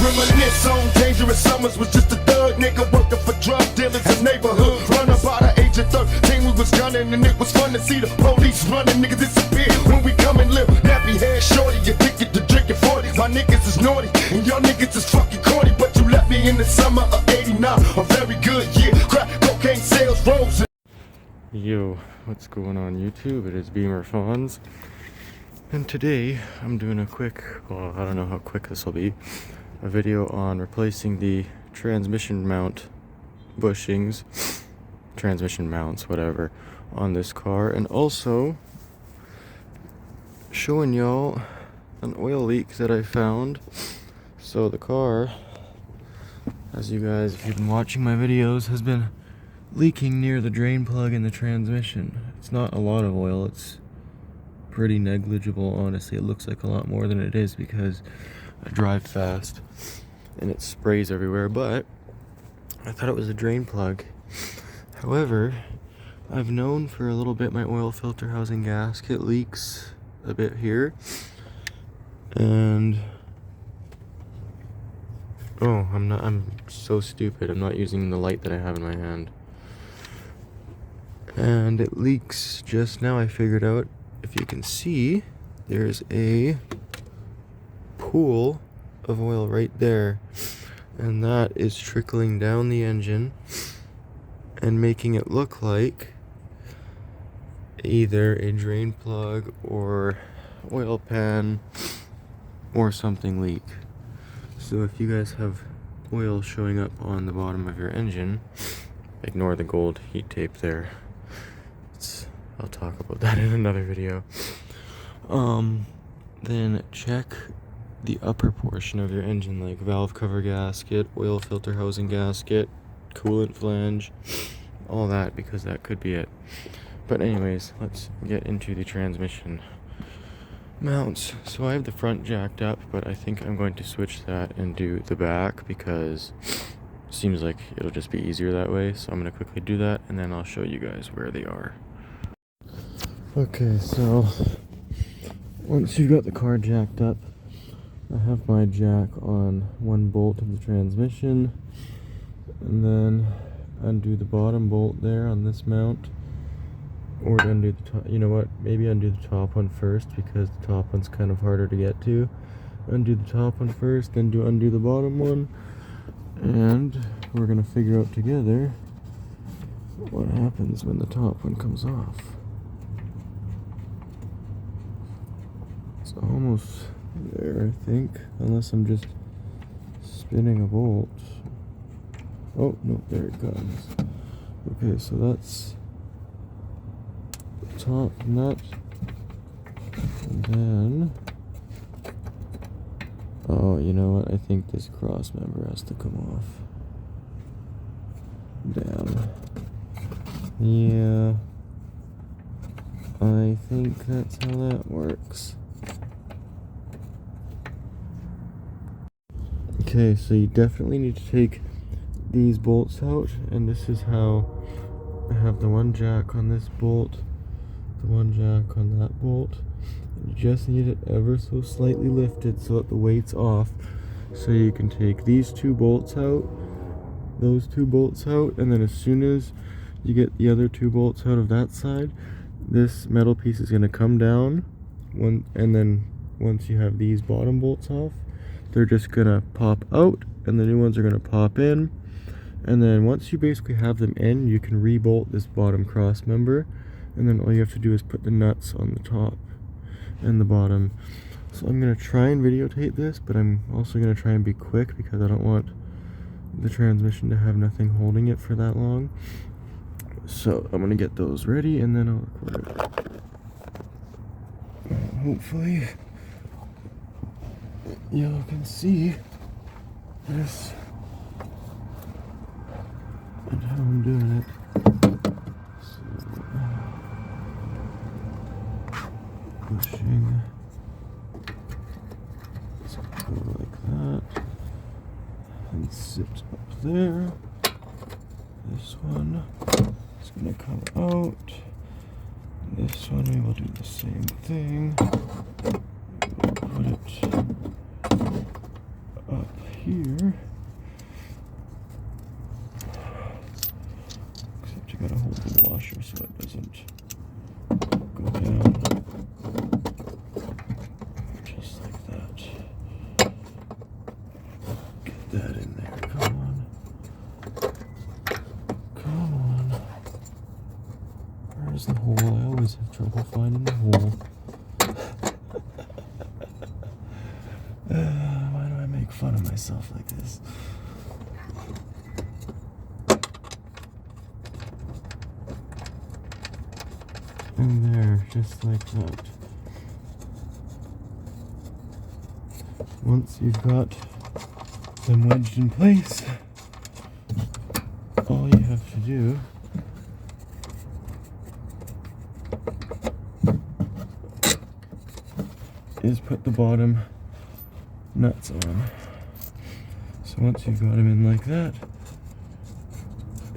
Reminisce on dangerous summers, was just a thug nigga working for drug dealers in neighborhood. Run about the age of 13, we was gunning, and it was fun to see the police running. Niggas disappear when we come and live. Nappy head shorty, addicted to drinking 40. My niggas is naughty, and y'all niggas is fucking corny. But you left me in the summer of '89, a very good year. Crack cocaine sales rose. Yo, what's going on YouTube? It is Beamer-Fonz. And today I'm doing a quick, well, I don't know how quick this will be, a video on replacing the transmission mount bushings, transmission mounts, whatever, on this car, and also showing y'all an oil leak that I found. So the car, as you guys, if you've been watching my videos, has been leaking near the drain plug in the transmission. It's not a lot of oil, it's pretty negligible, honestly. It looks like a lot more than it is because I drive fast and it sprays everywhere, but I thought it was a drain plug. However, I've known for a little bit my oil filter housing gasket leaks a bit here, and I'm so stupid, I'm not using the light that I have in my hand, and it leaks just now. I figured out, if you can see, there's a pool of oil right there, and that is trickling down the engine and making it look like either a drain plug or oil pan or something leak. So if you guys have oil showing up on the bottom of your engine, ignore the gold heat tape there. I'll talk about that in another video. Then check the upper portion of your engine, like valve cover gasket, oil filter housing gasket, coolant flange, all that, because that could be it. But anyways, let's get into the transmission mounts. So I have the front jacked up, but I think I'm going to switch that and do the back because it seems like it'll just be easier that way. So I'm going to quickly do that, and then I'll show you guys where they are. Okay, so once you've got the car jacked up, I have my jack on one bolt of the transmission, and then undo the bottom bolt there on this mount, or undo the top. You know what, maybe undo the top one first because the top one's kind of harder to get to. Undo the top one first, then undo the bottom one, and we're gonna figure out together what happens when the top one comes off. It's almost there, I think, unless I'm just spinning a bolt. Oh, no, there it comes. Okay, so that's the top nut, and then, oh, you know what, I think this cross member has to come off. Damn. Yeah, I think that's how that works. Okay, so you definitely need to take these bolts out, and this is how I have the one jack on this bolt, the one jack on that bolt. You just need it ever so slightly lifted so that the weight's off, so you can take these two bolts out, those two bolts out, and then as soon as you get the other two bolts out of that side, this metal piece is going to come down, and then once you have these bottom bolts off, they're just gonna pop out and the new ones are gonna pop in, and then once you basically have them in, you can re-bolt this bottom cross member, and then all you have to do is put the nuts on the top and the bottom. So I'm gonna try and videotape this, but I'm also gonna try and be quick because I don't want the transmission to have nothing holding it for that long. So I'm gonna get those ready and then I'll record it. Hopefully y'all can see this and how I'm doing it. So, pushing, so go like that, and sit up there. This one is going to come out. This one we will do the same thing. We'll put it up here. the hole? I always have trouble finding the hole. Why do I make fun of myself like this? And there, just like that. Once you've got them wedged in place, all you have to do is put the bottom nuts on. So once you've got them in like that,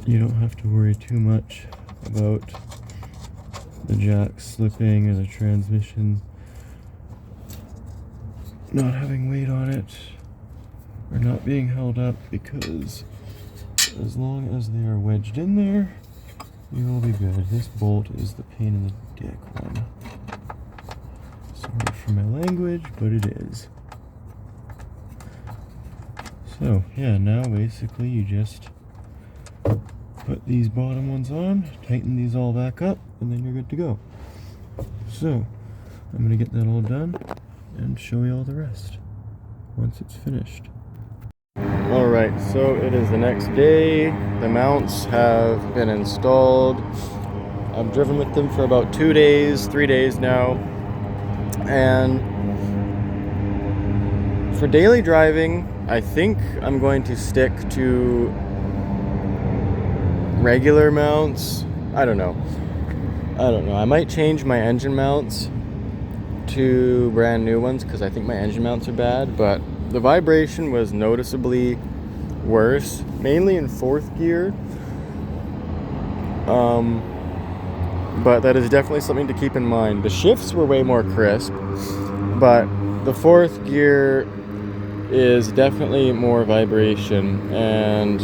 you don't have to worry too much about the jack slipping or the transmission not having weight on it or not being held up, because as long as they are wedged in there, you will be good. This bolt is the pain in the dick one. Sorry for my language, but it is. So yeah, now basically you just put these bottom ones on, tighten these all back up, and then you're good to go. So I'm gonna get that all done and show you all the rest once it's finished. Alright, so it is the next day. The mounts have been installed. I've driven with them for about 2 days, 3 days now. And for daily driving, I think I'm going to stick to regular mounts. I don't know. I might change my engine mounts to brand new ones because I think my engine mounts are bad, but the vibration was noticeably worse, mainly in 4th gear. But that is definitely something to keep in mind. The shifts were way more crisp, but the 4th gear is definitely more vibration, and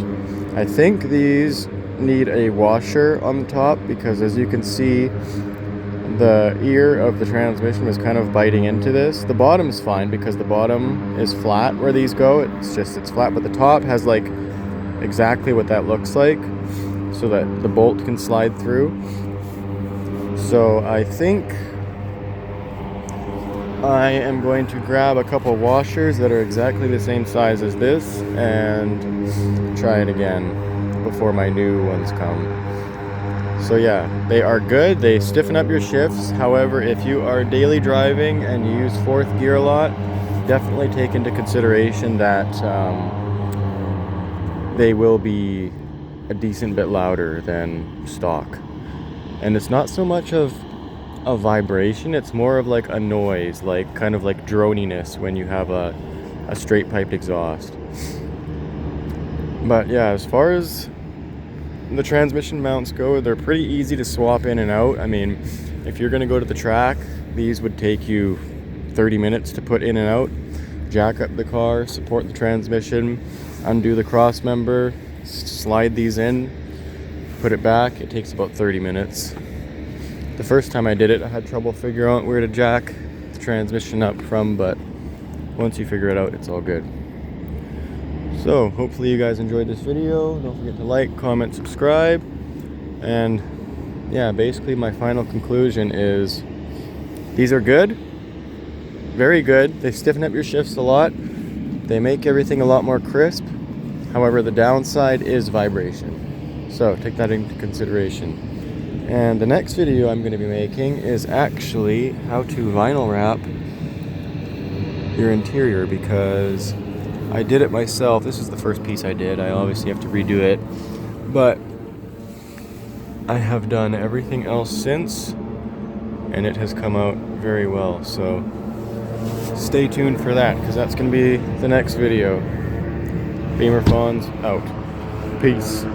I think these need a washer on the top because, as you can see, the ear of the transmission was kind of biting into this. The bottom's fine because the bottom is flat where these go. It's flat, but the top has like exactly what that looks like, so that the bolt can slide through. So I think I am going to grab a couple washers that are exactly the same size as this and try it again before my new ones come. So yeah, they are good. They stiffen up your shifts. However, if you are daily driving and you use 4th gear a lot, definitely take into consideration that they will be a decent bit louder than stock. And it's not so much of a vibration, it's more of like a noise, like kind of like droniness when you have a straight piped exhaust. But yeah, as far as the transmission mounts go, they're pretty easy to swap in and out. I mean, if you're going to go to the track, these would take you 30 minutes to put in and out. Jack up the car, support the transmission, undo the cross member, slide these in, put it back. It takes about 30 minutes. The first time I did it, I had trouble figuring out where to jack the transmission up from, but once you figure it out, it's all good. So hopefully you guys enjoyed this video. Don't forget to like, comment, subscribe. And yeah, basically my final conclusion is these are good, very good. They stiffen up your shifts a lot. They make everything a lot more crisp. However, the downside is vibration. So take that into consideration. And the next video I'm going to be making is actually how to vinyl wrap your interior, because I did it myself. This is the first piece I did. I obviously have to redo it, but I have done everything else since, and it has come out very well. So stay tuned for that, because that's going to be the next video. Beamer-Fonz out. Peace.